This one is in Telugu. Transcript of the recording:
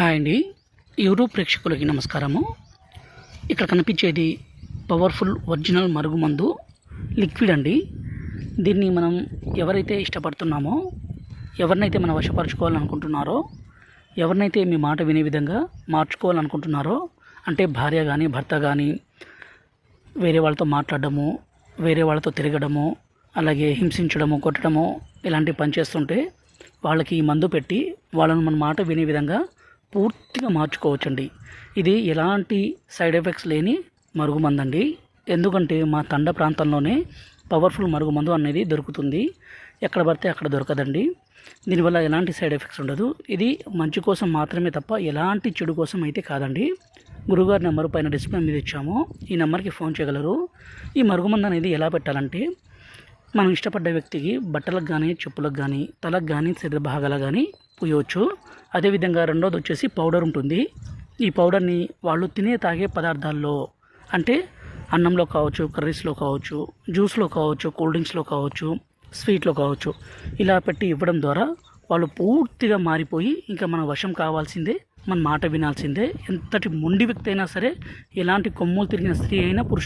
హాయ్ అండి. యూట్యూబ్ ప్రేక్షకులకి నమస్కారము. ఇక్కడ కనిపించేది పవర్ఫుల్ ఒరిజినల్ మరుగుమందు లిక్విడ్ అండి. దీన్ని మనం ఎవరైతే ఇష్టపడుతున్నామో, ఎవరినైతే మనం వశపరచుకోవాలనుకుంటున్నారో, ఎవరినైతే మీ మాట వినే విధంగా మార్చుకోవాలనుకుంటున్నారో, అంటే భార్య కానీ భర్త కానీ వేరే వాళ్ళతో మాట్లాడడము, వేరే వాళ్ళతో తిరగడము, అలాగే హింసించడము, కొట్టడము ఇలాంటి పని చేస్తుంటే వాళ్ళకి ఈ మందు పెట్టి వాళ్ళను మన మాట వినే విధంగా పూర్తిగా మార్చుకోవచ్చండి. ఇది ఎలాంటి సైడ్ ఎఫెక్ట్స్ లేని మరుగుమందు అండి. ఎందుకంటే మా తండ ప్రాంతంలోనే పవర్ఫుల్ మరుగుమందు అనేది దొరుకుతుంది. ఎక్కడ పడితే అక్కడ దొరకదండి. దీనివల్ల ఎలాంటి సైడ్ ఎఫెక్ట్స్ ఉండదు. ఇది మంచి కోసం మాత్రమే తప్ప ఎలాంటి చెడు కోసం అయితే కాదండి. గురుగారి నెంబర్ పైన డిస్ప్లే మీద ఇచ్చాము. ఈ నెంబర్కి ఫోన్ చేయగలరు. ఈ మరుగుమందు అనేది ఎలా పెట్టాలంటే, మనం ఇష్టపడ్డ వ్యక్తికి బట్టలకు కానీ, చెప్పులకు కానీ, తలకు కానీ, శరీర భాగాలకు కానీ పూయవచ్చు. అదేవిధంగా రెండోది వచ్చేసి పౌడర్ ఉంటుంది. ఈ పౌడర్ని వాళ్ళు తినే తాగే పదార్థాల్లో, అంటే అన్నంలో కావచ్చు, కర్రీస్లో కావచ్చు, జ్యూస్లో కావచ్చు, కూల్ డ్రింక్స్లో కావచ్చు, స్వీట్లో కావచ్చు, ఇలా పెట్టి ఇవ్వడం ద్వారా వాళ్ళు పూర్తిగా మారిపోయి ఇంకా మన వశం కావాల్సిందే, మన మాట వినాల్సిందే. ఎంతటి మొండి వ్యక్తి అయినా సరే, ఎలాంటి కొమ్ములు తిరిగిన స్త్రీ అయినా పురుషుడు